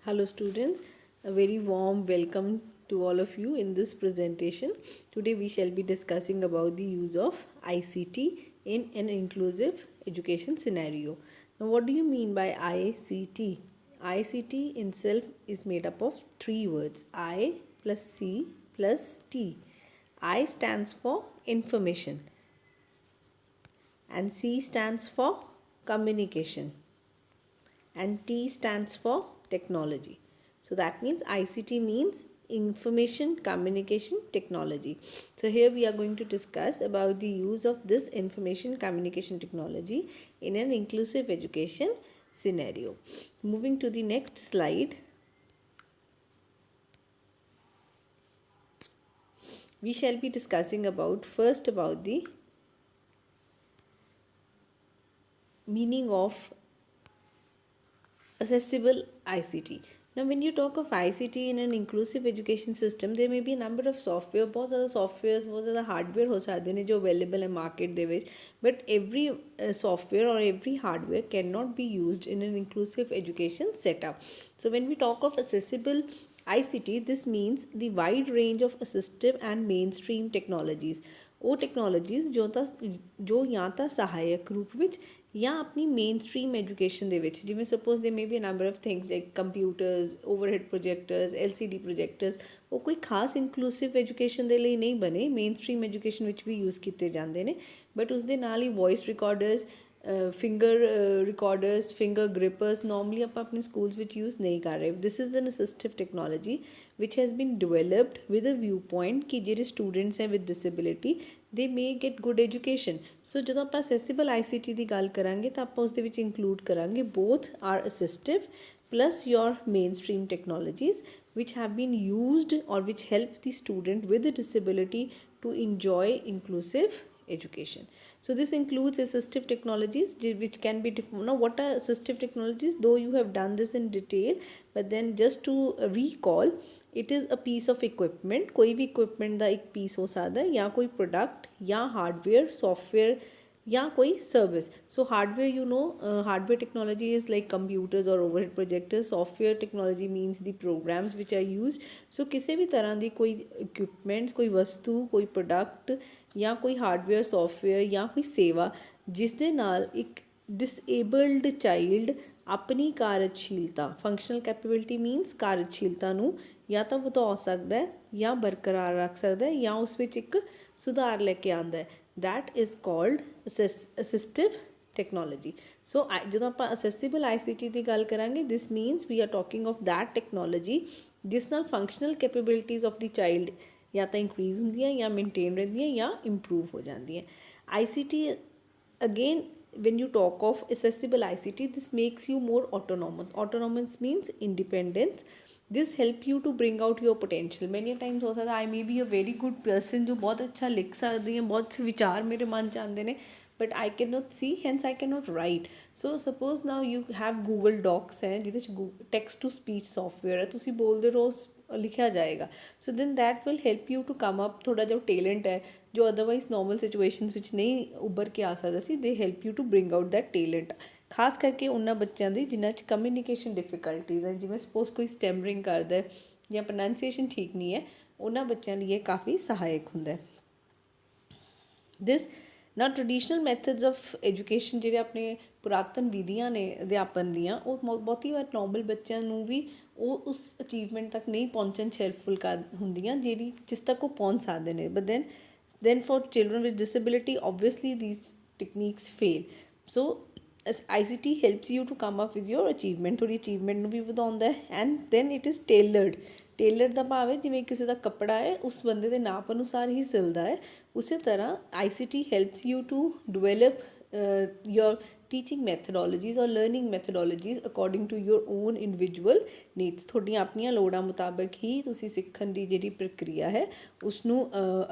Hello students, a very warm welcome to all of you in this presentation. Today we shall be discussing about the use of ICT in an inclusive education scenario. Now what do you mean by ICT? ICT itself is made up of three words, I plus C plus T. I stands for information and C stands for communication and T stands for technology. So that means ICT means information communication technology. So here we are going to discuss about the use of this information communication technology in an inclusive education scenario. Moving to the next slide, we shall be discussing about the meaning of accessible ICT. Now when you talk of ICT in an inclusive education system, there may be a number of software, बहुत ज़्यादा softwares, बहुत ज़्यादा hardware हो सकते हैं जो available है market they which, but every software or every hardware cannot be used in an inclusive education setup. So when we talk of accessible ICT, this means the wide range of assistive and mainstream technologies. ਉਹ technologies ਜੋ ਜਾਂ ਤਾਂ ਸਹਾਇਕ ਰੂਪ ਵਿੱਚ ਜਾਂ ਆਪਣੀ main stream education ਦੇ ਵਿੱਚ, ਜਿਵੇਂ suppose they may be number of things like computers, overhead projectors, LCD projectors, ਉਹ ਕੋਈ ਖਾਸ ਇਨਕਲੂਸਿਵ ਐਜੂਕੇਸ਼ਨ ਦੇ ਲਈ ਨਹੀਂ ਬਣੇ, ਮੇਨ ਸਟਰੀਮ ਐਜੂਕੇਸ਼ਨ ਵਿੱਚ ਵੀ ਯੂਜ਼ ਕੀਤੇ ਜਾਂਦੇ ਨੇ, ਬਟ ਉਸਦੇ ਨਾਲ ਹੀ voice recorders, finger recorders, finger grippers normally ਆਪਾਂ ਆਪਣੇ ਸਕੂਲਸ ਵਿੱਚ ਯੂਜ਼ ਨਹੀਂ ਕਰ ਰਹੇ. This is an assistive technology which has been developed with a viewpoint ਕਿ ਜਿਹੜੇ ਸਟੂਡੈਂਟਸ ਹੈ with disability they may get good education. So ਜਦੋਂ ਆਪਾਂ accessible ICT ਦੀ ਗੱਲ ਕਰਾਂਗੇ ਤਾਂ ਆਪਾਂ ਉਸ ਦੇ ਵਿੱਚ include ਕਰਾਂਗੇ both are assistive plus your mainstream technologies which have been used or which help the student with a disability to enjoy inclusive education. So this includes assistive technologies which can be now what are assistive technologies, though you have done this in detail, but then just to recall, it is a piece of equipment. कोई भी equipment ਦਾ एक piece हो सकता है या कोई product या hardware software या कोई service. So hardware, you know, hardware technology is like computers or overhead projectors. Software technology means the programs which are used. So किसी भी तरह ਦੀ कोई equipment, कोई वस्तु, कोई product ਜਾਂ ਕੋਈ ਹਾਰਡਵੇਅਰ ਸੌਫਟਵੇਅਰ ਜਾਂ ਕੋਈ ਸੇਵਾ ਜਿਸ ਦੇ ਨਾਲ ਇੱਕ ਡਿਸਏਬਲਡ ਚਾਈਲਡ ਆਪਣੀ ਕਾਰਜਸ਼ੀਲਤਾ, ਫੰਕਸ਼ਨਲ ਕੈਪੇਬਿਲਿਟੀ ਮੀਨਸ ਕਾਰਜਸ਼ੀਲਤਾ ਨੂੰ ਜਾਂ ਤਾਂ ਵਧਾ ਸਕਦਾ ਹੈ ਜਾਂ ਬਰਕਰਾਰ ਰੱਖ ਸਕਦਾ ਹੈ ਜਾਂ ਉਸ ਵਿੱਚ ਇੱਕ ਸੁਧਾਰ ਲੈ ਕੇ ਆਉਂਦਾ ਹੈ, that is called assistive technology. So ਜਦੋਂ ਆਪਾਂ ਅਸੈਸਿਬਲ ICT ਦੀ ਗੱਲ ਕਰਾਂਗੇ, this means we are talking of that technology ਜਿਸ ਨਾਲ functional capabilities of the child ਜਾਂ ਤਾਂ ਇੰਕਰੀਜ਼ ਹੁੰਦੀਆਂ ਜਾਂ ਮੇਨਟੇਨ ਰਹਿੰਦੀਆਂ ਜਾਂ ਇੰਪਰੂਵ ਹੋ ਜਾਂਦੀਆਂ. ICT again, when you talk of accessible ICT, this makes you more autonomous. Autonomous means independence. This help you to bring out your potential. Many times हो सकता I may be a very good person जो बहुत अच्छा लिख सकती हैं, बहुत से विचार मेरे मन च आते हैं, but I cannot see, hence I cannot write. So suppose now you have Google Docs है जिहदे च text to speech software है, ਤੁਸੀਂ ਬੋਲਦੇ ਰਹੋ ਲਿਖਿਆ ਜਾਏਗਾ. So then that will help you to come up. ਥੋੜ੍ਹਾ ਜਿਹਾ ਟੇਲੈਂਟ ਹੈ ਜੋ ਅਦਰਵਾਈਜ਼ ਨੋਰਮਲ ਸਿਚੁਏਸ਼ਨਸ ਵਿੱਚ ਨਹੀਂ ਉੱਭਰ ਕੇ ਆ ਸਕਦਾ ਸੀ, they help you to bring out that talent. ਖਾਸ ਕਰਕੇ ਉਹਨਾਂ ਬੱਚਿਆਂ ਦੀ ਜਿਨ੍ਹਾਂ 'ਚ ਕਮਿਊਨੀਕੇਸ਼ਨ ਡਿਫਿਕਲਟੀਜ਼ ਹੈ, ਜਿਵੇਂ ਸਪੋਜ਼ ਕੋਈ ਸਟੈਮਰਿੰਗ ਕਰਦਾ ਜਾਂ ਪ੍ਰੋਨਾਂਸੀਏਸ਼ਨ ਠੀਕ ਨਹੀਂ ਹੈ, ਉਹਨਾਂ ਬੱਚਿਆਂ ਲਈ ਇਹ ਕਾਫੀ ਸਹਾਇਕ ਹੁੰਦਾ ਹੈ. ਦਿਸ ਨਾ ਟ੍ਰਡੀਸ਼ਨਲ ਮੈਥਡਸ ਆਫ ਐਜੂਕੇਸ਼ਨ ਜਿਹੜੇ ਆਪਣੇ ਪੁਰਾਤਨ ਵਿਧੀਆਂ ਨੇ ਅਧਿਆਪਨ ਦੀਆਂ, ਉਹ ਬਹੁਤੀ ਵਾਰ ਨੋਰਮਲ ਬੱਚਿਆਂ ਨੂੰ ਵੀ ਉਹ ਉਸ ਅਚੀਵਮੈਂਟ ਤੱਕ ਨਹੀਂ ਪਹੁੰਚਣ 'ਚ ਹੈਲਪਫੁਲ ਕਰ ਹੁੰਦੀਆਂ ਜਿਹੜੀ ਜਿਸ ਤੱਕ ਉਹ ਪਹੁੰਚ ਸਕਦੇ ਨੇ. But then for children with disability obviously these techniques fail. So as ICT helps you to come up with your achievement, ਤੁਹਾਡੀ achievement ਨੂੰ ਵੀ ਵਧਾਉਂਦਾ ਹੈ and then it is tailored ਦਾ ਭਾਵ ਹੈ ਜਿਵੇਂ ਕਿਸੇ ਦਾ ਕੱਪੜਾ ਹੈ ਉਸ ਬੰਦੇ ਦੇ ਨਾਪ ਅਨੁਸਾਰ ਹੀ ਸਿਲਦਾ ਹੈ, ਉਸੇ ਤਰ੍ਹਾਂ ICT helps you to develop your teaching methodologies or learning methodologies according to your own individual needs. ਤੁਹਾਡੀਆਂ ਆਪਣੀਆਂ ਲੋੜਾਂ ਮੁਤਾਬਕ ਹੀ ਤੁਸੀਂ ਸਿੱਖਣ ਦੀ ਜਿਹੜੀ ਪ੍ਰਕਿਰਿਆ ਹੈ ਉਸ ਨੂੰ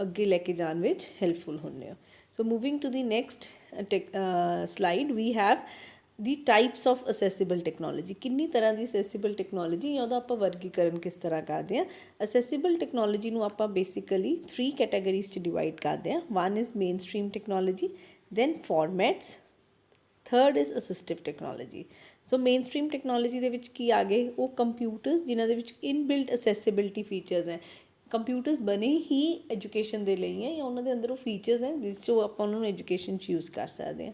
ਅੱਗੇ ਲੈ ਕੇ ਜਾਣ ਵਿੱਚ ਹੈਲਪਫੁਲ ਹੁੰਦੇ ਹੋ. So moving to the next slide, we have the types of accessible technology. ਕਿੰਨੀ ਤਰ੍ਹਾਂ ਦੀ ਅਸੈਸਿਬਲ ਟੈਕਨੋਲੋਜੀ ਜਾਂ ਉਹਦਾ ਆਪਾਂ ਵਰਗੀਕਰਨ ਕਿਸ ਤਰ੍ਹਾਂ ਕਰਦੇ ਹਾਂ. ਅਸੈਸਿਬਲ ਟੈਕਨੋਲੋਜੀ ਨੂੰ ਆਪਾਂ ਬੇਸਿਕਲੀ 3 ਕੈਟਾਗਰੀਜ਼ 'ਚ ਡਿਵਾਈਡ ਕਰਦੇ ਹਾਂ. One is main stream technology, then formats, third is assistive technology. So main stream technology ਦੇ ਵਿੱਚ ਕੀ ਆ ਗਏ, ਉਹ ਕੰਪਿਊਟਰਸ ਜਿਨ੍ਹਾਂ ਦੇ ਵਿੱਚ ਇਨਬਿਲਟ ਅਸੈਸਿਬਿਲਿਟੀ ਫੀਚਰਸ ਹੈ। ਕੰਪਿਊਟਰਸ ਬਣੇ ਹੀ ਐਜੂਕੇਸ਼ਨ ਦੇ ਲਈ ਹੈ, ਜਾਂ ਉਹਨਾਂ ਦੇ ਅੰਦਰ ਉਹ ਫੀਚਰਸ ਹੈ ਜਿਸ 'ਚੋਂ ਆਪਾਂ ਉਹਨਾਂ ਨੂੰ ਐਜੂਕੇਸ਼ਨ 'ਚ ਯੂਜ਼ ਕਰ ਸਕਦੇ ਹਾਂ।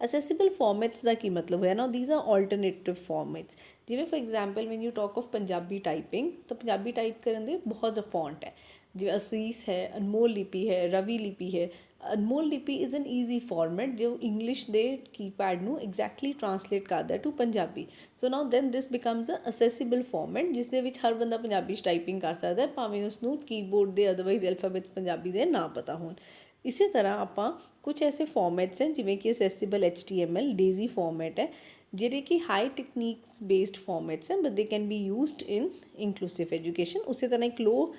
ਅਸੈਸਿਬਲ ਫਾਰਮੈਟਸ ਦਾ ਕੀ ਮਤਲਬ ਹੋਇਆ ਨਾ, ਦੀਜ਼ ਆਰ ਆਲਟਰਨੇਟਿਵ ਫਾਰਮੈਟਸ। ਜਿਵੇਂ for example when you talk of Punjabi typing, ਤਾਂ ਪੰਜਾਬੀ ਟਾਈਪ ਕਰਨ ਦੇ ਬਹੁਤ ਫੌਂਟ ਹੈ, ਜਿਵੇਂ ਅਸੀਸ ਹੈ, ਅਨਮੋਲ ਲਿਪੀ ਹੈ, ਰਵੀ ਲਿਪੀ ਹੈ। Anmol Lipi is an easy format ਜੋ ਇੰਗਲਿਸ਼ ਦੇ ਕੀਪੈਡ ਨੂੰ ਐਗਜ਼ੈਕਟਲੀ ਟਰਾਂਸਲੇਟ ਕਰਦਾ to Punjabi. So now then this becomes a accessible format ਜਿਸ ਦੇ ਵਿੱਚ ਹਰ ਬੰਦਾ ਪੰਜਾਬੀ 'ਚ ਟਾਈਪਿੰਗ ਕਰ ਸਕਦਾ, ਭਾਵੇਂ ਉਸਨੂੰ ਕੀਬੋਰਡ ਦੇ ਅਦਰਵਾਈਜ਼ ਐਲਫਾਬੈਟਸ ਪੰਜਾਬੀ ਦੇ ਨਾ ਪਤਾ ਹੋਣ। ਇਸੇ ਤਰ੍ਹਾਂ ਆਪਾਂ ਕੁਛ ਐਸੇ ਫਾਰਮੈਟਸ हैं ਜਿਵੇਂ ਕਿ ਅਸੈਸਿਬਲ HTML ਡੇਜ਼ੀ ਫਾਰਮੈਟ ਹੈ, ਜਿਹੜੇ ਕਿ ਹਾਈ ਟੈਕਨੀਕਸ ਬੇਸਡ ਫਾਰਮੈਟਸ ਹੈ, but they can be used in inclusive education. ਉਸੇ ਤਰ੍ਹਾਂ ਇੱਕ ਲੋ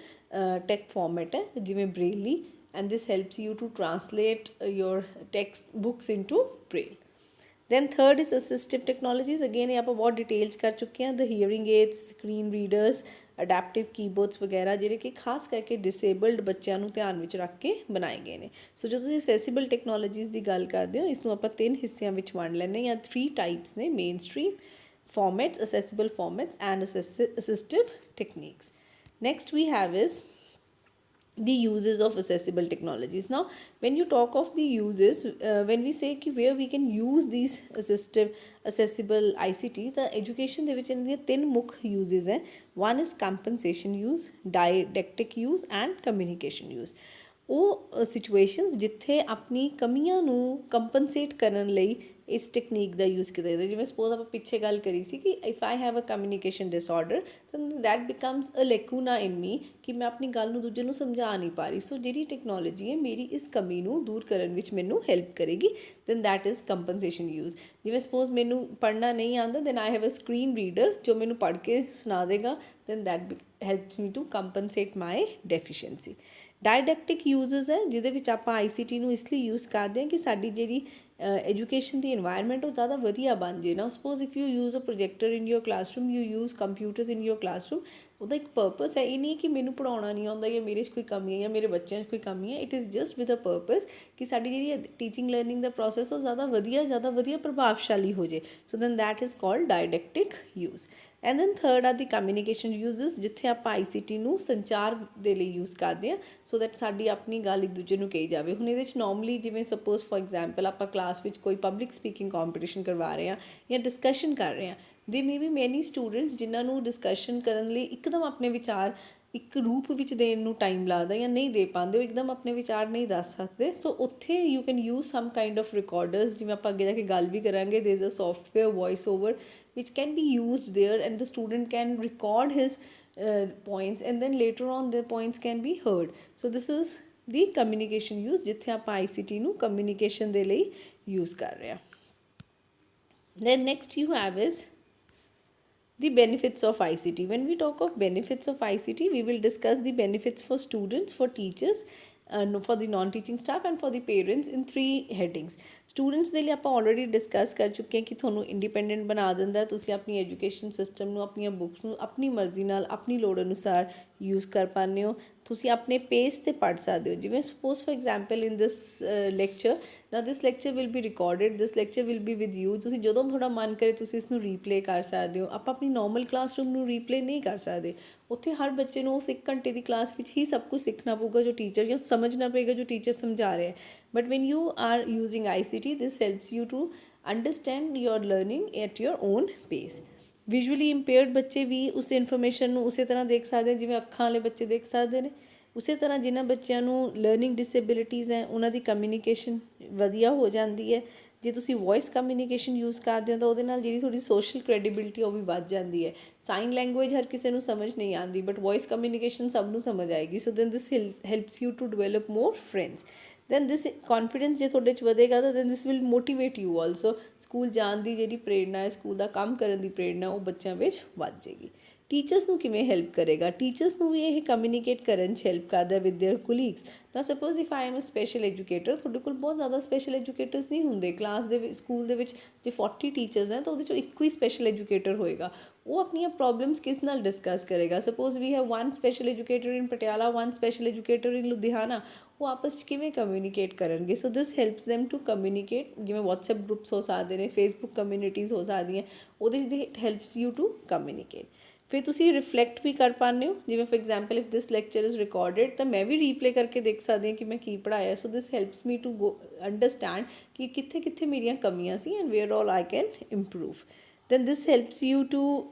ਟੈਕ ਫਾਰਮੈਟ ਹੈ ਜਿਵੇਂ Bareilly, and this helps you to translate your text books into braille. Then third is assistive technologies, again ये आप बहुत details कर चुके हैं, the hearing aids, screen readers, ਅਡੈਪਟਿਵ keyboards ਵਗੈਰਾ, ਜਿਹੜੇ ਕਿ ਖਾਸ ਕਰਕੇ ਡਿਸੇਬਲਡ ਬੱਚਿਆਂ ਨੂੰ ਧਿਆਨ ਵਿੱਚ ਰੱਖ ਕੇ ਬਣਾਏ ਗਏ ਨੇ। ਸੋ ਜਦੋਂ ਤੁਸੀਂ ਅਸੈਸਿਬਲ ਟੈਕਨੋਲੋਜੀਜ਼ ਦੀ ਗੱਲ ਕਰਦੇ ਹੋ, ਇਸ ਨੂੰ ਆਪਾਂ 3 ਹਿੱਸਿਆਂ ਵਿੱਚ ਵੰਡ ਲੈਂਦੇ ਜਾਂ 3 ਟਾਈਪਸ ਨੇ, mainstream formats, accessible formats and assistive techniques. Next we have is the uses of accessible technologies. Now when you talk of the uses, when we say ki where we can use these accessible ICT, the education ਦੇ ਵਿੱਚ ਇਹਨਾਂ ਦੀਆਂ 3 ਮੁੱਖ uses ਹੈ। one is compensation use, didactic use and communication use। ਉਹ situations ਜਿੱਥੇ ਆਪਣੀ ਕਮੀਆਂ ਨੂੰ ਕੰਪਨਸੇਟ ਕਰਨ ਲਈ ਇਸ ਟੈਕਨੀਕ ਦਾ ਯੂਜ਼ ਕੀਤਾ ਜਾਂਦਾ। ਜਿਵੇਂ ਸਪੋਜ਼ ਆਪਾਂ ਪਿੱਛੇ ਗੱਲ ਕਰੀ ਸੀ ਕਿ if I have a communication disorder ਤਾਂ that becomes a lacuna in me, ਕਿ ਮੈਂ ਆਪਣੀ ਗੱਲ ਨੂੰ ਦੂਜੇ ਨੂੰ ਸਮਝਾ ਨਹੀਂ ਪਾ ਰਹੀ। ਸੋ ਜਿਹੜੀ ਟੈਕਨੋਲੋਜੀ ਹੈ ਮੇਰੀ ਇਸ ਕਮੀ ਨੂੰ ਦੂਰ ਕਰਨ ਵਿੱਚ ਮੈਨੂੰ ਹੈਲਪ ਕਰੇਗੀ, then that is compensation use. ਜਿਵੇਂ ਸਪੋਜ਼ ਮੈਨੂੰ ਪੜ੍ਹਨਾ ਨਹੀਂ ਆਉਂਦਾ, then I have a screen reader ਜੋ ਮੈਨੂੰ ਪੜ੍ਹ ਕੇ ਸੁਣਾ ਦੇਗਾ, then that helps me to compensate my deficiency. Didactic uses ਹੈ ਜਿਹਦੇ ਵਿੱਚ ਆਪਾਂ ICT ਨੂੰ ਇਸ ਲਈ ਯੂਜ਼ ਕਰਦੇ ਹਾਂ ਕਿ ਸਾਡੀ ਜਿਹੜੀ ਐਜੂਕੇਸ਼ਨ ਦੀ ਇਨਵਾਇਰਮੈਂਟ ਉਹ ਜ਼ਿਆਦਾ ਵਧੀਆ ਬਣ ਜੇ ਨਾ। Suppose if you use a projector in your classroom, you use computers in your classroom, ਉਹਦਾ ਇੱਕ ਪਰਪਸ ਹੈ। ਇਹ ਨਹੀਂ ਕਿ ਮੈਨੂੰ ਪੜ੍ਹਾਉਣਾ ਨਹੀਂ ਆਉਂਦਾ ਜਾਂ ਮੇਰੇ 'ਚ ਕੋਈ ਕਮੀ ਹੈ ਜਾਂ ਮੇਰੇ ਬੱਚਿਆਂ 'ਚ ਕੋਈ ਕਮੀ ਹੈ। It is just with a purpose ਕਿ ਸਾਡੀ ਜਿਹੜੀ ਟੀਚਿੰਗ ਲਰਨਿੰਗ ਦਾ ਪ੍ਰੋਸੈਸ ਉਹ ਜ਼ਿਆਦਾ ਵਧੀਆ ਪ੍ਰਭਾਵਸ਼ਾਲੀ ਹੋ ਜੇ। So then that is called didactic use. And then third are the communication uses, ਜਿੱਥੇ ਆਪਾਂ ICT ਨੂੰ ਸੰਚਾਰ ਦੇ ਲਈ ਯੂਜ਼ ਕਰਦੇ ਹਾਂ, ਸੋ ਦੈਟ ਸਾਡੀ ਆਪਣੀ ਗੱਲ ਇੱਕ ਦੂਜੇ ਨੂੰ ਕਹੀ ਜਾਵੇ। ਹੁਣ ਇਹਦੇ 'ਚ ਨੋਰਮਲੀ ਜਿਵੇਂ ਸਪੋਜ਼ ਫੋਰ ਐਗਜ਼ਾਮਪਲ ਆਪਾਂ ਕਲਾਸ ਵਿੱਚ ਕੋਈ ਪਬਲਿਕ ਸਪੀਕਿੰਗ ਕੰਪੀਟੀਸ਼ਨ ਕਰਵਾ ਰਹੇ ਹਾਂ ਜਾਂ ਡਿਸਕਸ਼ਨ ਕਰ ਰਹੇ ਹਾਂ, ਦੇ ਮੇ ਬੀ ਮੈਨੀ ਸਟੂਡੈਂਟਸ ਜਿਨ੍ਹਾਂ ਨੂੰ ਡਿਸਕਸ਼ਨ ਕਰਨ ਲਈ ਇੱਕਦਮ ਆਪਣੇ ਵਿਚਾਰ ਇੱਕ ਰੂਪ ਵਿੱਚ ਦੇਣ ਨੂੰ ਟਾਈਮ ਲੱਗਦਾ ਜਾਂ ਨਹੀਂ ਦੇ ਪਾਉਂਦੇ, ਉਹ ਇੱਕਦਮ ਆਪਣੇ ਵਿਚਾਰ ਨਹੀਂ ਦੱਸ ਸਕਦੇ। ਸੋ ਉੱਥੇ you can use some kind of recorders, ਜਿਵੇਂ ਆਪਾਂ ਅੱਗੇ ਜਾ ਕੇ ਗੱਲ ਵੀ ਕਰਾਂਗੇ। There is a software voice over which can be used there, and the student can record his points and then later on the points can be heard. So this is the communication use ਜਿੱਥੇ ਆਪਾਂ ICT ਨੂੰ communication ਦੇ ਲਈ use ਕਰ ਰਹੇ ਹਾਂ। Then next you have is the benefits of ICT. When we talk of benefits of ICT, we will discuss the benefits for students, for teachers, for the non-teaching staff and for the parents in 3 headings. Students ਦੇ ਲਈ ਆਪਾਂ already discuss ਕਰ ਚੁੱਕੇ ਹਾਂ ਕਿ ਤੁਹਾਨੂੰ independent ਬਣਾ ਦਿੰਦਾ, ਤੁਸੀਂ ਆਪਣੀ ਐਜੂਕੇਸ਼ਨ ਸਿਸਟਮ ਨੂੰ, ਆਪਣੀਆਂ ਬੁੱਕਸ ਨੂੰ ਆਪਣੀ ਮਰਜ਼ੀ ਨਾਲ ਆਪਣੀ ਲੋੜ ਅਨੁਸਾਰ ਯੂਜ਼ ਕਰ ਪਾਉਂਦੇ ਹੋ, ਤੁਸੀਂ ਆਪਣੇ ਪੇਸ 'ਤੇ ਪੜ੍ਹ ਸਕਦੇ ਹੋ। ਜਿਵੇਂ suppose for example in this lecture, ਨਾ this lecture will be recorded, this lecture will be with you. ਤੁਸੀਂ ਜਦੋਂ ਤੁਹਾਡਾ ਮਨ ਕਰੇ ਤੁਸੀਂ ਇਸ ਨੂੰ ਰੀਪਲੇ ਕਰ ਸਕਦੇ ਹੋ। ਆਪਾਂ ਆਪਣੀ ਨੋਰਮਲ ਕਲਾਸਰੂਮ ਨੂੰ ਰੀਪਲੇ ਨਹੀਂ ਕਰ ਸਕਦੇ। ਉੱਥੇ ਹਰ ਬੱਚੇ ਨੂੰ ਉਸ 1 ਘੰਟੇ ਦੀ ਕਲਾਸ ਵਿੱਚ ਹੀ ਸਭ ਕੁਝ ਸਿੱਖਣਾ ਪਊਗਾ ਜੋ ਟੀਚਰ, ਜਾਂ ਸਮਝਣਾ ਪਏਗਾ ਜੋ ਟੀਚਰ ਸਮਝਾ ਰਿਹਾ ਹੈ। But when you are using ICT, this helps you to understand your learning at your own pace. Visually impaired ਬੱਚੇ ਵੀ ਉਸ ਇਨਫੋਰਮੇਸ਼ਨ ਨੂੰ ਉਸੇ ਤਰ੍ਹਾਂ ਦੇਖ ਸਕਦੇ ਜਿਵੇਂ ਅੱਖਾਂ ਵਾਲੇ ਬੱਚੇ ਦੇਖ ਸਕਦੇ ਨੇ। ਉਸੇ ਤਰ੍ਹਾਂ ਜਿਨ੍ਹਾਂ ਬੱਚਿਆਂ ਨੂੰ ਲਰਨਿੰਗ ਡਿਸੇਬਿਲਿਟੀਜ਼ ਹੈ ਉਹਨਾਂ ਦੀ ਕਮਿਊਨੀਕੇਸ਼ਨ ਵਧੀਆ ਹੋ ਜਾਂਦੀ ਹੈ। ਜੇ ਤੁਸੀਂ ਵੋਇਸ ਕਮਿਊਨੀਕੇਸ਼ਨ ਯੂਜ਼ ਕਰਦੇ ਹੋ ਤਾਂ ਉਹਦੇ ਨਾਲ ਜਿਹੜੀ ਤੁਹਾਡੀ ਸੋਸ਼ਲ ਕ੍ਰੈਡੀਬਿਲਿਟੀ ਉਹ ਵੀ ਵੱਧ ਜਾਂਦੀ ਹੈ। ਸਾਈਨ ਲੈਂਗੁਏਜ ਹਰ ਕਿਸੇ ਨੂੰ ਸਮਝ ਨਹੀਂ ਆਉਂਦੀ, ਬਟ ਵੋਇਸ ਕਮਿਊਨੀਕੇਸ਼ਨ ਸਭ ਨੂੰ ਸਮਝ ਆਏਗੀ। So then this helps you to develop more friends. Then this confidence ਜੇ ਤੁਹਾਡੇ 'ਚ ਵਧੇਗਾ ਤਾਂ then this will motivate you also. School ਜਾਣ ਦੀ ਜਿਹੜੀ ਪ੍ਰੇਰਨਾ ਹੈ, ਸਕੂਲ ਦਾ ਕੰਮ ਕਰਨ ਦੀ ਪ੍ਰੇਰਨਾ ਉਹ ਬੱਚਿਆਂ ਵਿੱਚ ਵੱਧ ਜਾਏਗੀ। ਟੀਚਰਸ ਨੂੰ ਕਿਵੇਂ ਹੈਲਪ ਕਰੇਗਾ, ਟੀਚਰਸ ਨੂੰ ਵੀ ਇਹ ਕਮਿਊਨੀਕੇਟ ਕਰਨ 'ਚ ਹੈਲਪ ਕਰਦਾ ਵਿਦ ਦੇਅਰ ਕੁਲੀਗਸ। ਨਾ suppose if I am a special educator, ਤੁਹਾਡੇ ਕੋਲ ਬਹੁਤ ਜ਼ਿਆਦਾ ਸਪੈਸ਼ਲ ਐਜੂਕੇਟਰਸ ਨਹੀਂ ਹੁੰਦੇ ਕਲਾਸ ਦੇ ਵਿੱਚ, ਸਕੂਲ ਦੇ ਵਿੱਚ ਜੇ 40 ਟੀਚਰਸ ਹੈ ਤਾਂ ਉਹਦੇ 'ਚੋਂ ਇੱਕੋ ਹੀ ਸਪੈਸ਼ਲ ਐਜੂਕੇਟਰ ਹੋਏਗਾ। ਉਹ ਆਪਣੀਆਂ ਪ੍ਰੋਬਲਮਸ ਕਿਸ ਨਾਲ ਡਿਸਕਸ ਕਰੇਗਾ। Suppose we have one special educator in Patiala, one special educator in Ludhiana, ਉਹ ਆਪਸ 'ਚ ਕਿਵੇਂ ਕਮਿਊਨੀਕੇਟ ਕਰਨਗੇ। So this helps them to communicate. ਜਿਵੇਂ ਵਟਸਐਪ ਗਰੁੱਪਸ ਹੋ ਸਕਦੇ ਨੇ, ਫੇਸਬੁੱਕ ਕਮਿਊਨਿਟੀਜ਼ ਹੋ ਸਕਦੀਆਂ, ਉਹਦੇ 'ਚ it helps you to communicate. ਫਿਰ ਤੁਸੀਂ ਰਿਫਲੈਕਟ ਵੀ ਕਰ ਪਾਉਂਦੇ ਹੋ। ਜਿਵੇਂ for example if this lecture is recorded, ਤਾਂ ਮੈਂ ਵੀ ਰੀਪਲੇ ਕਰਕੇ ਦੇਖ ਸਕਦੀ ਹਾਂ ਕਿ ਮੈਂ ਕੀ ਪੜ੍ਹਾਇਆ। So this helps me to go understand ਕਿ ਕਿੱਥੇ ਕਿੱਥੇ ਮੇਰੀਆਂ ਕਮੀਆਂ ਸੀ and where all I can improve. Then this helps you to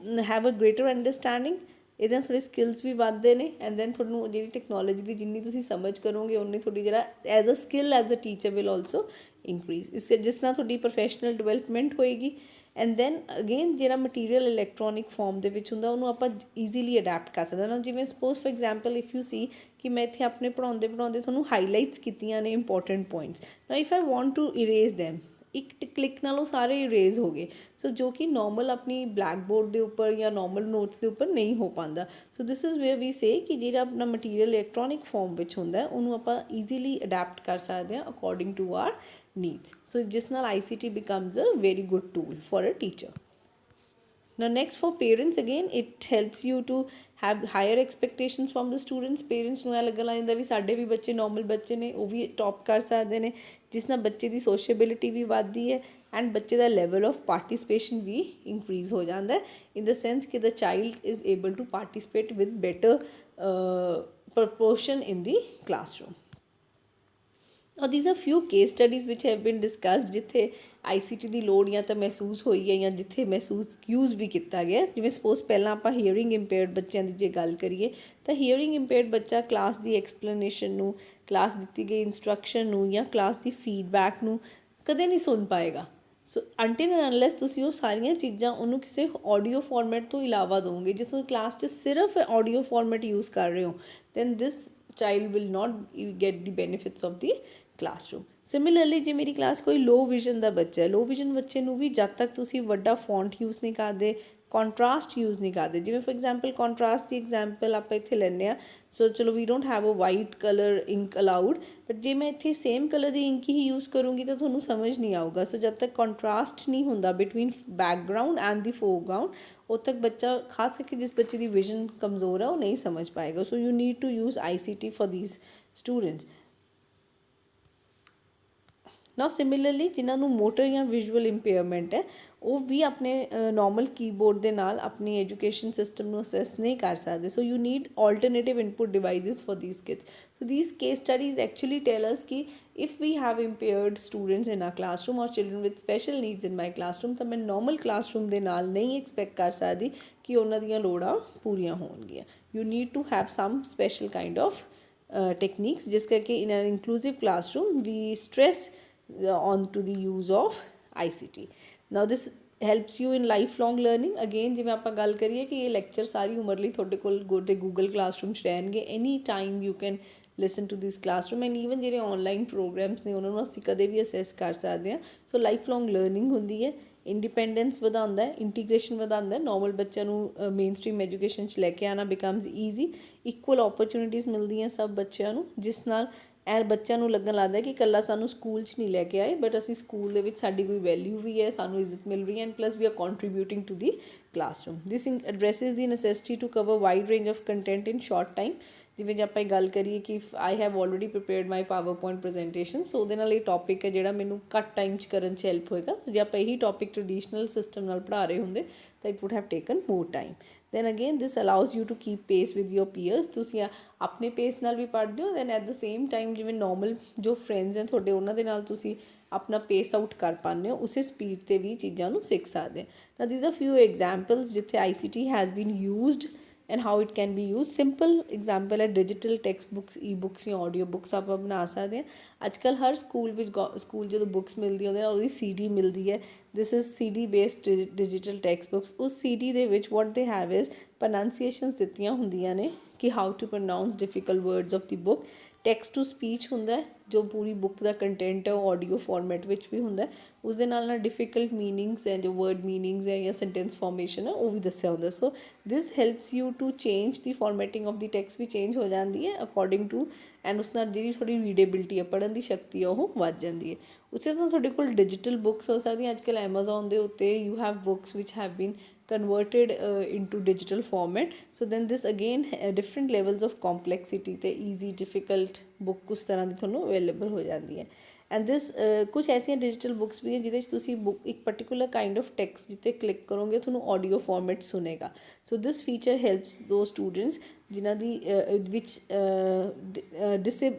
have a greater understanding. ਇਹਦੇ ਨਾਲ ਥੋੜ੍ਹੇ ਸਕਿੱਲਸ ਵੀ ਵੱਧਦੇ ਨੇ ਐਂਡ ਦੈਨ ਤੁਹਾਨੂੰ ਜਿਹੜੀ ਟੈਕਨੋਲੋਜੀ ਦੀ ਜਿੰਨੀ ਤੁਸੀਂ ਸਮਝ ਕਰੋਗੇ ਉਨੀ ਤੁਹਾਡੀ ਜਿਹੜਾ as a skill as a teacher will also increase. ਜਿਸ ਨਾਲ ਤੁਹਾਡੀ ਪ੍ਰੋਫੈਸ਼ਨਲ ਡਿਵੈਲਪਮੈਂਟ ਹੋਏਗੀ। ਐਂਡ ਦੈਨ ਅਗੇਨ ਜਿਹੜਾ ਮਟੀਰੀਅਲ ਇਲੈਕਟ੍ਰੋਨਿਕ ਫੋਰਮ ਦੇ ਵਿੱਚ ਹੁੰਦਾ ਉਹਨੂੰ ਆਪਾਂ ਈਜ਼ੀਲੀ ਅਡੈਪਟ ਕਰ ਸਕਦੇ ਹਾਂ। ਜਿਵੇਂ suppose for example if you see ਕਿ ਮੈਂ ਇੱਥੇ ਆਪਣੇ ਪੜ੍ਹਾਉਂਦੇ ਤੁਹਾਨੂੰ ਹਾਈਲਾਈਟਸ ਕੀਤੀਆਂ ਨੇ ਇੰਪੋਰਟੈਂਟ ਪੁਆਇੰਟਸ। ਨਾ if I want to erase them, ਇੱਕ ਕਲਿੱਕ ਨਾਲ ਉਹ ਸਾਰੇ ਇਰੇਜ਼ ਹੋ ਗਏ। ਸੋ ਜੋ ਕਿ ਨੋਰਮਲ ਆਪਣੀ ਬਲੈਕ ਬੋਰਡ ਦੇ ਉੱਪਰ ਜਾਂ ਨੋਰਮਲ ਨੋਟਸ ਦੇ ਉੱਪਰ ਨਹੀਂ ਹੋ ਪਾਉਂਦਾ। ਸੋ ਦਿਸ ਇਜ਼ ਵੇਅਰ ਵੀ ਸੇ ਕਿ ਜਿਹੜਾ ਆਪਣਾ ਮਟੀਰੀਅਲ ਇਲੈਕਟ੍ਰੋਨਿਕ ਫੋਰਮ ਵਿੱਚ ਹੁੰਦਾ ਉਹਨੂੰ ਆਪਾਂ ਈਜ਼ੀਲੀ ਅਡੈਪਟ ਕਰ ਸਕਦੇ ਹਾਂ according to our needs. So ਜਿਸ ਨਾਲ ICT becomes a very good tool for a teacher. Now next for parents, again it helps you to have higher expectations from the students. Parents ਨੂੰ ਇਹ ਲੱਗਣ ਲੱਗ ਜਾਂਦਾ ਵੀ ਸਾਡੇ ਵੀ ਬੱਚੇ ਨੋਰਮਲ ਬੱਚੇ ਨੇ, ਉਹ ਵੀ ਟੌਪ ਕਰ ਸਕਦੇ ਨੇ, ਜਿਸ ਨਾਲ ਬੱਚੇ ਦੀ ਸੋਸ਼ੇਬਿਲਿਟੀ ਵੀ ਵੱਧਦੀ ਹੈ ਐਂਡ ਬੱਚੇ ਦਾ ਲੈਵਲ ਆਫ ਪਾਰਟੀਸਪੇਸ਼ਨ ਵੀ ਇੰਕਰੀਜ਼ ਹੋ ਜਾਂਦਾ ਇਨ ਦ ਸੈਂਸ ਕਿ the child is able to participate with better proportion in the classroom. Now these are few case studies which have been discussed ਜਿੱਥੇ ICT ਦੀ ਲੋੜ ਜਾਂ ਤਾਂ ਮਹਿਸੂਸ ਹੋਈ ਹੈ ਜਾਂ ਜਿੱਥੇ ਮਹਿਸੂਸ ਯੂਜ਼ ਵੀ ਕੀਤਾ ਗਿਆ। ਜਿਵੇਂ ਸਪੋਜ਼ ਪਹਿਲਾਂ ਆਪਾਂ ਹੀਅਰਿੰਗ ਇੰਪੇਅਰਡ ਬੱਚਿਆਂ ਦੀ ਜੇ ਗੱਲ ਕਰੀਏ ਤਾਂ ਹੀਅਰਿੰਗ ਇੰਪੇਅਰਡ ਬੱਚਾ ਕਲਾਸ ਦੀ ਐਕਸਪਲੇਨੇਸ਼ਨ ਨੂੰ, ਕਲਾਸ ਦਿੱਤੀ ਗਈ ਇੰਸਟਰਕਸ਼ਨ ਨੂੰ ਜਾਂ ਕਲਾਸ ਦੀ ਫੀਡਬੈਕ ਨੂੰ ਕਦੇ ਨਹੀਂ ਸੁਣ ਪਾਏਗਾ। ਸੋ ਅੰਟਿਲ ਐਂਡ ਅਨਲੈਸ ਤੁਸੀਂ ਉਹ ਸਾਰੀਆਂ ਚੀਜ਼ਾਂ ਉਹਨੂੰ ਕਿਸੇ ਆਡੀਓ ਫਾਰਮੈਟ ਤੋਂ ਇਲਾਵਾ ਦੋਗੇ। ਜੇ ਤੁਸੀਂ ਕਲਾਸ 'ਚ ਸਿਰਫ ਆਡੀਓ ਫਾਰਮੈਟ ਯੂਜ਼ ਕਰ ਰਹੇ ਹੋ then this child will not get the benefits of the classroom. Similarly ਜੇ ਮੇਰੀ ਕਲਾਸ ਕੋਈ ਲੋ ਵਿਜ਼ਨ ਦਾ ਬੱਚਾ ਹੈ, ਲੋ ਵਿਜ਼ਨ ਬੱਚੇ ਨੂੰ ਵੀ ਜਦ ਤੱਕ ਤੁਸੀਂ ਵੱਡਾ ਫੌਂਟ ਯੂਜ਼ ਨਹੀਂ ਕਰਦੇ, ਕੰਟਰਾਸਟ ਯੂਜ਼ ਨਹੀਂ ਕਰਦੇ। ਜਿਵੇਂ ਫੋਰ ਐਗਜ਼ਾਮਪਲ ਕੰਟਰਾਸਟ ਦੀ ਐਗਜ਼ਾਮਪਲ ਆਪਾਂ ਇੱਥੇ ਲੈਂਦੇ ਹਾਂ। ਸੋ ਚਲੋ we don't have a white colour ink allowed, but ਜੇ ਮੈਂ ਇੱਥੇ ਸੇਮ ਕਲਰ ਦੀ ਇੰਕ ਹੀ ਯੂਜ਼ ਕਰੂੰਗੀ ਤਾਂ ਤੁਹਾਨੂੰ ਸਮਝ ਨਹੀਂ ਆਊਗਾ। ਸੋ ਜਦ ਤੱਕ ਕੰਟਰਾਸਟ ਨਹੀਂ ਹੁੰਦਾ ਬਿਟਵੀਨ ਬੈਕਗਰਾਊਂਡ ਐਂਡ ਦੀ ਫੋਰਗਰਾਊਂਡ, ਉਦੋਂ ਤੱਕ ਬੱਚਾ, ਖਾਸ ਕਰਕੇ ਜਿਸ ਬੱਚੇ ਦੀ ਵਿਜ਼ਨ ਕਮਜ਼ੋਰ ਹੈ, ਉਹ ਨਹੀਂ ਸਮਝ ਪਾਏਗਾ। So you need to use ICT for these students. ਨਾ ਸਿਮਿਲਰਲੀ ਜਿਨ੍ਹਾਂ ਨੂੰ ਮੋਟਰ ਜਾਂ ਵਿਜ਼ੂਅਲ ਇੰਪੇਅਰਮੈਂਟ ਹੈ ਉਹ ਵੀ ਆਪਣੇ ਨੋਰਮਲ ਕੀਬੋਰਡ ਦੇ ਨਾਲ ਆਪਣੀ ਐਜੂਕੇਸ਼ਨ ਸਿਸਟਮ ਨੂੰ ਅਸੈਸ ਨਹੀਂ ਕਰ ਸਕਦੇ। ਸੋ you need alternative input devices for these kids. So these case studies actually tell us ਕਿ if we have impaired students in our classroom or children with special needs in my classroom ਤਾਂ ਮੈਂ normal classroom ਦੇ ਨਾਲ ਨਹੀਂ expect ਕਰ ਸਕਦੀ ਕਿ ਉਹਨਾਂ ਦੀਆਂ ਲੋੜਾਂ ਪੂਰੀਆਂ ਹੋਣਗੀਆਂ। You need to have some special kind of techniques, ਜਿਸ ਕਰਕੇ in an inclusive classroom we stress on to the use of ICT. Now this helps you in lifelong learning. Again ਜਿਵੇਂ ਆਪਾਂ ਗੱਲ ਕਰੀਏ ਕਿ ਇਹ ਲੈਕਚਰ ਸਾਰੀ ਉਮਰ ਲਈ ਤੁਹਾਡੇ ਕੋਲ ਗੂਗਲ ਕਲਾਸਰੂਮ 'ਚ ਰਹਿਣਗੇ। Any time you can listen to this classroom and even ਜਿਹੜੇ ਔਨਲਾਈਨ ਪ੍ਰੋਗਰਾਮਸ ਨੇ ਉਹਨਾਂ ਨੂੰ ਅਸੀਂ ਕਦੇ ਵੀ ਅਸੈਸ ਕਰ ਸਕਦੇ ਹਾਂ। ਸੋ ਲਾਈਫ ਲੌਂਗ ਲਰਨਿੰਗ ਹੁੰਦੀ ਹੈ, ਇੰਡੀਪੈਂਡੈਂਸ ਵਧਾਉਂਦਾ ਹੈ, ਇੰਟੀਗ੍ਰੇਸ਼ਨ ਵਧਾਉਂਦਾ, ਨੋਰਮਲ ਬੱਚਿਆਂ ਨੂੰ ਮੇਨ ਸਟਰੀਮ ਐਜੂਕੇਸ਼ਨ 'ਚ ਲੈ ਕੇ ਆਉਣਾ ਬਿਕਮਸ ਈਜ਼ੀ, ਇਕੁਅਲ ਓਪਰਚੁਨਿਟੀਜ਼ ਮਿਲਦੀਆਂ ਸਭ ਬੱਚਿਆਂ ਨੂੰ, ਜਿਸ ਨਾਲ ਐ ਬੱਚਿਆਂ ਨੂੰ ਲੱਗਣ ਲੱਗਦਾ ਕਿ ਇਕੱਲਾ ਸਾਨੂੰ ਸਕੂਲ 'ਚ ਨਹੀਂ ਲੈ ਕੇ ਆਏ ਬਟ ਅਸੀਂ ਸਕੂਲ ਦੇ ਵਿੱਚ ਸਾਡੀ ਕੋਈ ਵੈਲਿਊ ਵੀ ਹੈ, ਸਾਨੂੰ ਇੱਜ਼ਤ ਮਿਲ ਰਹੀ ਹੈ and plus we are contributing to the classroom. This addresses the necessity to cover wide range of content in short time. ਜਿਵੇਂ ਜੇ ਆਪਾਂ ਗੱਲ ਕਰੀਏ ਕਿ I have already prepared my PowerPoint presentation, so ਉਹਦੇ ਨਾਲ ਇਹ ਟੋਪਿਕ ਹੈ ਜਿਹੜਾ ਮੈਨੂੰ ਘੱਟ ਟਾਈਮ 'ਚ ਕਰਨ 'ਚ ਹੈਲਪ ਹੋਏਗਾ। ਸੋ ਜੇ ਆਪਾਂ ਇਹੀ ਟੋਪਿਕ ਟ੍ਰਡੀਸ਼ਨਲ ਸਿਸਟਮ ਨਾਲ ਪੜ੍ਹਾ ਰਹੇ ਹੁੰਦੇ ਤਾਂ it would have taken more time. Then again this allows you to keep pace with your peers. ਤੁਸੀਂ ਆਪਣੇ ਪੇਸ ਨਾਲ ਵੀ ਪੜ੍ਹਦੇ ਹੋ then at the same time ਜਿਵੇਂ ਨੋਰਮਲ ਜੋ ਫਰੈਂਡਸ ਹੈ ਤੁਹਾਡੇ ਉਹਨਾਂ ਦੇ ਨਾਲ ਤੁਸੀਂ ਆਪਣਾ ਪੇਸ ਆਊਟ ਕਰ ਪਾਉਂਦੇ ਹੋ, ਉਸੇ ਸਪੀਡ 'ਤੇ ਵੀ ਚੀਜ਼ਾਂ ਨੂੰ ਸਿੱਖ ਸਕਦੇ ਹੋ। ਨਾ ਦੀਜ਼ ਆਰ ਫਿਊ ਐਗਜ਼ਾਮਪਲਸ ਜਿੱਥੇ ICT has been used and how it can be used. Simple example ਹੈ digital text books, e books ਜਾਂ ਆਡੀਓ ਬੁੱਕਸ ਆਪਾਂ ਬਣਾ ਸਕਦੇ ਹਾਂ। ਅੱਜ ਕੱਲ੍ਹ ਹਰ ਸਕੂਲ ਵਿੱਚ ਸਕੂਲ ਜਦੋਂ ਬੁੱਕਸ ਮਿਲਦੀ ਉਹਦੇ ਨਾਲ ਉਹਦੀ CD ਮਿਲਦੀ ਹੈ। This is CD based digital text books. ਉਸ CD ਦੇ ਵਿੱਚ what they have is pronunciations ਦਿੱਤੀਆਂ ਹੁੰਦੀਆਂ ਨੇ ਕਿ how to pronounce difficult words of the book. Text to speech ਹੁੰਦਾ ਹੈ ਜੋ ਪੂਰੀ ਬੁੱਕ ਦਾ ਕੰਟੈਂਟ ਹੈ ਉਹ ਆਡੀਓ ਫਾਰਮੈਟ ਵਿੱਚ ਵੀ ਹੁੰਦਾ, ਉਸਦੇ ਨਾਲ ਡਿਫਿਕਲਟ ਮੀਨਿੰਗਸ ਹੈ, ਜੋ ਵਰਡ ਮੀਨਿੰਗਸ ਹੈ ਜਾਂ ਸੈਂਟੈਂਸ ਫਾਰਮੇਸ਼ਨ ਹੈ ਉਹ ਵੀ ਦੱਸਿਆ ਹੁੰਦਾ। So this helps you to change the formatting of the text ਵੀ ਚੇਂਜ ਹੋ ਜਾਂਦੀ ਹੈ ਅਕੋਰਡਿੰਗ ਟੂ, ਐਂਡ ਉਸ ਨਾਲ ਜਿਹੜੀ ਥੋੜ੍ਹੀ ਰੀਡੇਬਿਲਿਟੀ ਹੈ, ਪੜ੍ਹਨ ਦੀ ਸ਼ਕਤੀ ਹੈ ਉਹ ਵੱਧ ਜਾਂਦੀ ਹੈ। ਉਸੇ ਤਰ੍ਹਾਂ ਤੁਹਾਡੇ ਕੋਲ ਡਿਜੀਟਲ ਬੁੱਕਸ ਹੋ ਸਕਦੀਆਂ। ਅੱਜ ਕੱਲ੍ਹ ਐਮਾਜ਼ੋਨ ਦੇ ਉੱਤੇ you have books which have been converted into digital format, so then this again different levels of complexity ਤੇ easy difficult book ਉਸ ਤਰ੍ਹਾਂ ਦੀ ਤੁਹਾਨੂੰ ਅਵੇਲੇਬਲ ਹੋ ਜਾਂਦੀ ਹੈ। ਐਂਡ ਦਿਸ ਕੁਛ ਐਸੀਆਂ ਡਿਜੀਟਲ ਬੁੱਕਸ ਵੀ ਹੈ ਜਿਹਦੇ 'ਚ ਤੁਸੀਂ ਬੁੱਕ ਇੱਕ ਪਰਟੀਕੂਲਰ ਕਾਈਂਡ ਆਫ ਟੈਕਸਟ ਜਿੱਤੇ ਕਲਿੱਕ ਕਰੋਗੇ ਤੁਹਾਨੂੰ ਆਡੀਓ ਫਾਰਮੈਟ ਸੁਣੇਗਾ। ਸੋ ਦਿਸ ਫੀਚਰ ਹੈਲਪਸ ਦੋ ਸਟੂਡੈਂਟਸ ਜਿਨ੍ਹਾਂ ਦੀ ਵਿੱਚ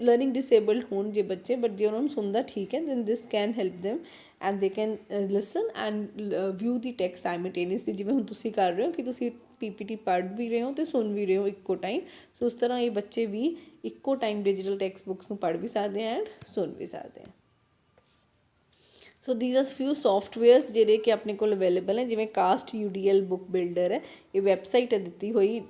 ਲਰਨਿੰਗ ਡਿਸੇਬਲਡ ਹੋਣ ਜੇ ਬੱਚੇ, ਬਟ ਜੇ ਉਹਨਾਂ ਨੂੰ ਸੁਣਦਾ ਠੀਕ ਹੈ, then this can help them and they can listen and view the text simultaneously, ਜਿਵੇਂ ਹੁਣ ਤੁਸੀਂ ਕਰ ਰਹੇ ਹੋ ਕਿ ਤੁਸੀਂ PPT ਪੜ੍ਹ ਵੀ ਰਹੇ ਹੋ ਅਤੇ ਸੁਣ ਵੀ ਰਹੇ ਹੋ ਇੱਕੋ ਟਾਈਮ। ਸੋ ਉਸ ਤਰ੍ਹਾਂ ਇਹ ਬੱਚੇ ਵੀ ਇੱਕੋ ਟਾਈਮ ਡਿਜੀਟਲ ਟੈਕਸਟ ਬੁੱਕਸ ਨੂੰ ਪੜ੍ਹ ਵੀ ਸਕਦੇ ਆ ਐਂਡ ਸੁਣ ਵੀ ਸਕਦੇ ਆ। ਸੋ ਦੀਜ਼ ਆਰ ਫਿਊ ਸੋਫਟਵੇਅਰਸ ਜਿਹੜੇ ਕਿ ਆਪਣੇ ਕੋਲ ਅਵੇਲੇਬਲ ਹੈ, ਜਿਵੇਂ ਕਾਸਟ UDL ਬੁੱਕ ਬਿਲਡਰ ਹੈ, ਇਹ ਵੈਬਸਾਈਟ ਹੈ ਦਿੱਤੀ ਹੋਈ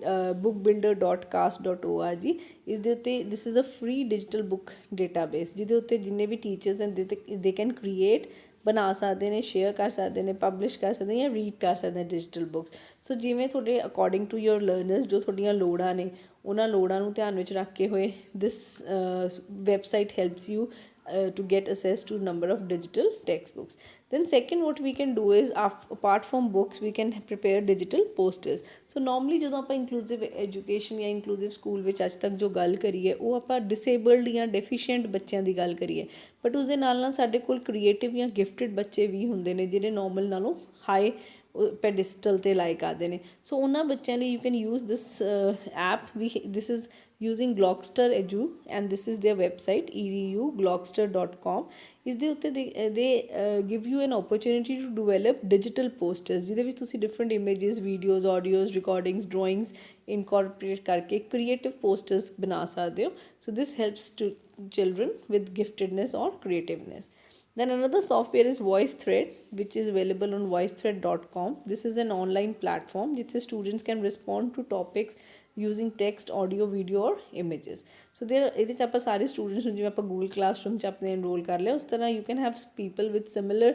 bookbuilder.cast.org। ਇਸ ਦੇ ਉੱਤੇ this is a free digital book database, ਜਿਹਦੇ ਉੱਤੇ ਜਿੰਨੇ ਵੀ ਟੀਚਰਸ ਹਨ ਦੇ ਕੈਨ ਕ੍ਰੀਏਟ, ਬਣਾ ਸਕਦੇ ਨੇ, ਸ਼ੇਅਰ ਕਰ ਸਕਦੇ ਨੇ, ਪਬਲਿਸ਼ ਕਰ ਸਕਦੇ ਨੇ ਜਾਂ ਰੀਡ ਕਰ ਸਕਦੇ ਨੇ ਡਿਜੀਟਲ ਬੁੱਕਸ। ਸੋ ਜਿਵੇਂ ਤੁਹਾਡੇ ਅਕੋਰਡਿੰਗ ਟੂ ਯੋਰ ਲਰਨਰਸ ਜੋ ਤੁਹਾਡੀਆਂ ਲੋੜਾਂ ਨੇ ਉਹਨਾਂ ਲੋੜਾਂ ਨੂੰ ਧਿਆਨ ਵਿੱਚ ਰੱਖ ਕੇ ਹੋਏ this website helps you to get access to number of digital textbooks. Then second what we can do is apart from books we can prepare digital posters. So normally ਜਦੋਂ ਆਪਾਂ inclusive education ਜਾਂ inclusive school ਵਿੱਚ ਅੱਜ ਤੱਕ ਜੋ ਗੱਲ ਕਰੀਏ ਉਹ ਆਪਾਂ disabled ਜਾਂ deficient ਬੱਚਿਆਂ ਦੀ ਗੱਲ ਕਰੀਏ, ਬਟ ਉਸਦੇ ਨਾਲ ਸਾਡੇ ਕੋਲ ਕ੍ਰੀਏਟਿਵ ਜਾਂ ਗਿਫਟਿਡ ਬੱਚੇ ਵੀ ਹੁੰਦੇ ਨੇ ਜਿਹੜੇ ਨੋਰਮਲ ਨਾਲੋਂ ਹਾਈ ਪੈਡਿਸਟਲ 'ਤੇ ਲਾਇਕ ਆਉਂਦੇ ਨੇ। ਸੋ ਉਹਨਾਂ ਬੱਚਿਆਂ ਲਈ you can use this app ਵੀ, this is using Glogster Edu and this is their website edu.glogster.com. ਇਸ ਦੇ ਉੱਤੇ they give you an opportunity to develop digital posters ਜਿਹਦੇ ਵਿੱਚ ਤੁਸੀਂ different images, videos, audios, recordings, drawings incorporate ਕਰਕੇ creative posters ਬਣਾ ਸਕਦੇ ਹੋ। So this helps to children with giftedness or creativeness. Then another software is VoiceThread, which is available on voicethread.com. This is an online platform ਜਿੱਥੇ students can respond to topics using text, audio, video or images. So there ਇਹਦੇ 'ਚ ਆਪਾਂ ਸਾਰੇ students ਨੂੰ ਜਿਵੇਂ ਆਪਾਂ Google classroom 'ਚ ਆਪਣੇ ਇਨਰੋਲ ਕਰ ਲਿਆ ਉਸ ਤਰ੍ਹਾਂ you can have people with similar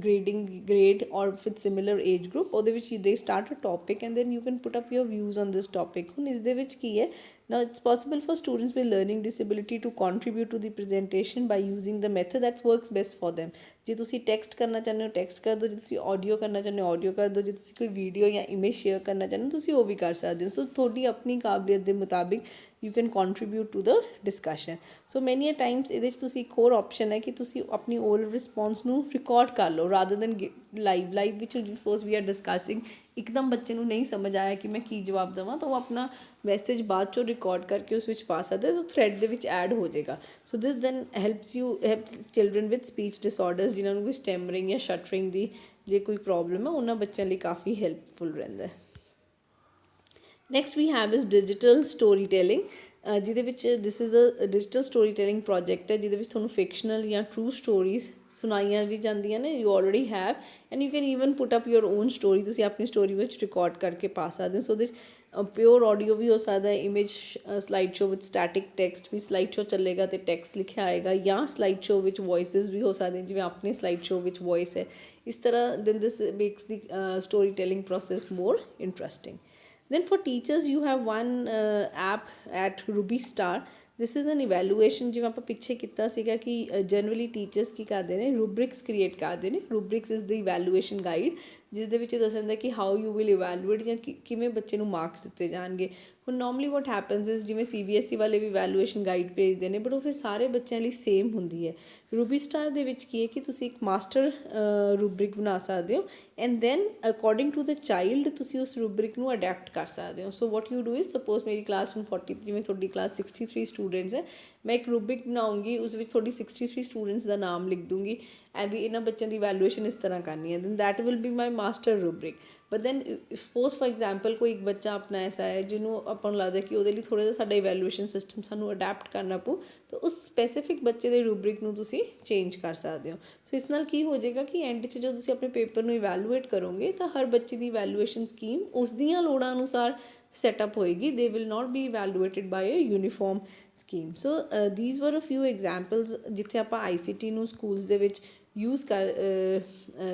grade or with similar age group, ਉਹਦੇ ਵਿੱਚ they start a topic and then you can put up your views on this topic. ਹੁਣ ਇਸ ਦੇ ਵਿੱਚ ਕੀ ਹੈ, now it's possible for students with learning disability to contribute to the presentation by using the method that works best for them. ਜੇ ਤੁਸੀਂ text ਕਰਨਾ ਚਾਹੁੰਦੇ ਹੋ ਟੈਕਸਟ ਕਰ ਦਿਓ, ਜੇ ਤੁਸੀਂ ਆਡੀਓ ਕਰਨਾ ਚਾਹੁੰਦੇ ਹੋ ਆਡੀਓ ਕਰ ਦਿਓ, ਜੇ ਤੁਸੀਂ ਕੋਈ ਵੀਡੀਓ ਜਾਂ ਇਮੇਜ ਸ਼ੇਅਰ ਕਰਨਾ ਚਾਹੁੰਦੇ ਹੋ ਤੁਸੀਂ ਉਹ ਵੀ ਕਰ ਸਕਦੇ ਹੋ। ਸੋ ਤੁਹਾਡੀ ਆਪਣੀ ਕਾਬਲੀਅਤ ਦੇ ਮੁਤਾਬਿਕ you can contribute to the discussion. So many a Times ਇਹਦੇ 'ਚ ਤੁਸੀਂ ਇੱਕ ਹੋਰ ਆਪਸ਼ਨ ਹੈ ਕਿ ਤੁਸੀਂ ਆਪਣੀ ਓਰਲ ਰਿਸਪੌਂਸ ਨੂੰ ਰਿਕਾਰਡ ਕਰ ਲਓ ਰਾਦਰ ਦੈਨ ਲਾਈਵ ਵਿੱਚ ਸਪੋਜ਼ ਵੀ ਆਰ ਡਿਸਕਸਿੰਗ, ਇੱਕਦਮ ਬੱਚੇ ਨੂੰ ਨਹੀਂ ਸਮਝ ਆਇਆ ਕਿ ਮੈਂ ਕੀ ਜਵਾਬ ਦੇਵਾਂ ਤਾਂ ਉਹ ਆਪਣਾ ਮੈਸੇਜ ਬਾਅਦ 'ਚੋਂ ਰਿਕਾਰਡ ਕਰਕੇ ਉਸ ਵਿੱਚ ਪਾ ਸਕਦੇ ਤਾਂ ਥਰੈਡ ਦੇ ਵਿੱਚ ਐਡ ਹੋ ਜਾਏਗਾ। So this then helps children with speech disorders ਜਿਨ੍ਹਾਂ ਨੂੰ ਕੋਈ ਸਟੈਮਰਿੰਗ ਜਾਂ ਸ਼ਟਰਿੰਗ ਦੀ ਜੇ ਕੋਈ ਪ੍ਰੋਬਲਮ ਹੈ ਉਹਨਾਂ ਬੱਚਿਆਂ ਲਈ ਕਾਫੀ ਹੈਲਪਫੁਲ ਰਹਿੰਦਾ। Next we have is digital story telling, ਜਿਹਦੇ ਵਿੱਚ this is a digital story telling project ਹੈ ਜਿਹਦੇ ਵਿੱਚ ਤੁਹਾਨੂੰ ਫਿਕਸ਼ਨਲ ਜਾਂ ਟਰੂ ਸਟੋਰੀਜ਼ ਸੁਣਾਈਆਂ ਵੀ ਜਾਂਦੀਆਂ ਨੇ, you already have and you can even put up your own story, ਤੁਸੀਂ ਆਪਣੀ ਸਟੋਰੀ ਵਿੱਚ ਰਿਕਾਰਡ ਕਰਕੇ ਪਾ ਸਕਦੇ ਹੋ। ਸੋ ਦਿਸ ਪਿਓਰ ਆਡੀਓ ਵੀ ਹੋ ਸਕਦਾ ਹੈ, ਇਮੇਜ ਸਲਾਈਡ ਸ਼ੋ ਵਿੱਚ ਸਟੈਟਿਕ ਟੈਕਸਟ ਵੀ ਸਲਾਈਡ ਸ਼ੋ ਚੱਲੇਗਾ ਅਤੇ ਟੈਕਸਟ ਲਿਖਿਆ ਆਏਗਾ, ਜਾਂ ਸਲਾਈਡ ਸ਼ੋ ਵਿੱਚ ਵੋਇਸਿਸ ਵੀ ਹੋ ਸਕਦੇ ਜਿਵੇਂ ਆਪਣੇ ਸਲਾਈਡ ਸ਼ੋ ਵਿੱਚ ਵੋਇਸ ਹੈ। ਇਸ ਤਰ੍ਹਾਂ then this makes the story telling process more interesting. Then for teachers you have one app at Ruby Star. This is an evaluation ਜਿਵੇਂ ਆਪਾਂ ਪਿੱਛੇ ਕੀਤਾ ਸੀਗਾ ਕਿ ਜਨਰਲੀ ਟੀਚਰਸ ਕੀ ਕਰਦੇ ਨੇ, ਰੂਬਰਿਕਸ ਕ੍ਰੀਏਟ ਕਰਦੇ ਨੇ। ਰੂਬਰਿਕਸ ਇਜ਼ ਦ ਇਵੈਲੂਏਸ਼ਨ ਗਾਈਡ ਜਿਸ ਦੇ ਵਿੱਚ ਦੱਸ ਦਿੰਦਾ ਕਿ ਹਾਊ ਯੂ ਵਿਲ ਇਵੈਲੂਏਟ ਜਾਂ ਕਿਵੇਂ ਬੱਚੇ ਨੂੰ ਮਾਰਕਸ ਦਿੱਤੇ ਜਾਣਗੇ। ਹੁਣ ਨੋਰਮਲੀ ਵਾਟ ਹੈਪਨਸ ਇਜ਼ ਜਿਵੇਂ CBSE ਵਾਲੇ ਵੀ ਇਵੈਲੂਏਸ਼ਨ ਗਾਈਡ ਭੇਜਦੇ ਨੇ ਬਟ ਉਹ ਫਿਰ ਸਾਰੇ ਬੱਚਿਆਂ ਲਈ ਸੇਮ ਹੁੰਦੀ ਹੈ। ਰੂਬੀ ਸਟਾਰ ਦੇ ਵਿੱਚ ਕੀ ਹੈ ਕਿ ਤੁਸੀਂ ਇੱਕ ਮਾਸਟਰ ਰੂਬਰਿਕ ਬਣਾ ਸਕਦੇ ਹੋ and then according to the child ਤੁਸੀਂ ਉਸ ਰੂਬਰਿਕ ਨੂੰ ਅਡੈਪਟ ਕਰ ਸਕਦੇ ਹੋ। So what you do is suppose ਮੇਰੀ ਕਲਾਸ ਨੂੰ 40 ਜਿਵੇਂ ਤੁਹਾਡੀ ਕਲਾਸ 63 ਸਟੂਡੈਂਟਸ ਹੈ, ਮੈਂ ਇੱਕ ਰੂਬਰਿਕ ਬਣਾਉਂਗੀ ਉਸ ਵਿੱਚ ਤੁਹਾਡੀ 63 ਸਟੂਡੈਂਟਸ ਦਾ ਨਾਮ ਲਿਖ ਦੂੰਗੀ ਐਂਡ ਵੀ ਇਹਨਾਂ ਬੱਚਿਆਂ ਦੀ ਇਵੈਲੂਏਸ਼ਨ ਇਸ ਤਰ੍ਹਾਂ ਕਰਨੀ ਹੈ, then that will be my master rubric. But then suppose for example ਕੋਈ ਇੱਕ ਬੱਚਾ ਆਪਣਾ ਐਸਾ ਹੈ ਜਿਹਨੂੰ ਆਪਾਂ ਨੂੰ ਲੱਗਦਾ ਕਿ ਉਹਦੇ ਲਈ ਥੋੜ੍ਹਾ ਜਿਹਾ ਸਾਡਾ ਇਵੈਲੂਏਸ਼ਨ ਸਿਸਟਮ ਸਾਨੂੰ ਅਡੈਪਟ ਕਰਨਾ ਪਊ, ਤਾਂ ਉਸ ਸਪੈਸੀਫਿਕ ਬੱਚੇ ਦੇ ਰੂਬਰਿਕ ਨੂੰ ਤੁਸੀਂ ਚੇਂਜ ਕਰ ਸਕਦੇ ਹੋ। ਸੋ ਇਸ ਨਾਲ ਕੀ ਹੋ ਜਾਏਗਾ ਕਿ ਐਂਡ 'ਚ ਜਦੋਂ ਤੁਸੀਂ ਆਪਣੇ ਪੇਪਰ ਨੂੰ ਇਵੈਲੂਏਟ ਕਰੋਗੇ ਤਾਂ ਹਰ ਬੱਚੇ ਦੀ ਇਵੈਲੂਏਸ਼ਨ ਸਕੀਮ ਉਸ ਦੀਆਂ ਲੋੜਾਂ ਅਨੁਸਾਰ ਸੈਟਅਪ ਹੋਏਗੀ। They will not be evaluated by a uniform scheme. So these were a ਫਿਊ examples ਜਿੱਥੇ ਆਪਾਂ ICT ਨੂੰ ਸਕੂਲਸ ਦੇ ਵਿੱਚ ਯੂਜ਼ ਕਰ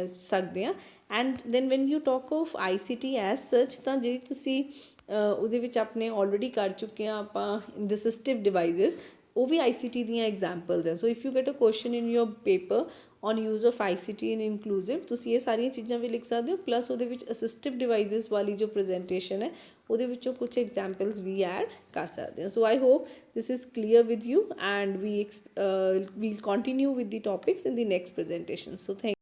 ਸਕਦੇ ਹਾਂ। And then when you talk of ICT as such, ਤਾਂ ਜੇ ਤੁਸੀਂ ਉਹਦੇ ਵਿੱਚ ਆਪਣੇ ਆਲਰੇਡੀ ਕਰ ਚੁੱਕੇ ਹਾਂ ਆਪਾਂ ਇਨ ਅਸਿਸਟਿਵ ਡਿਵਾਈਸਿਸ, ਉਹ ਵੀ ICT ਦੀਆਂ ਐਗਜ਼ਾਮਪਲਸ ਹੈ। So if you get a question in your paper on use of ICT in inclusive, ਤੁਸੀਂ ਇਹ ਸਾਰੀਆਂ ਚੀਜ਼ਾਂ ਵੀ ਲਿਖ ਸਕਦੇ ਹੋ। ਪਲੱਸ ਉਹਦੇ ਵਿੱਚ ਅਸਿਸਟਿਵ ਡਿਵਾਈਸਿਸ ਵਾਲੀ ਜੋ ਪ੍ਰੈਜੈਂਟੇਸ਼ਨ ਹੈ ਉਹਦੇ ਵਿੱਚੋਂ ਕੁਛ ਐਗਜ਼ਾਮਪਲਸ ਵੀ ਐਡ ਕਰ ਸਕਦੇ ਹੋ। So I hope this is clear with you, and we'll continue with the topics in the next presentation. So thank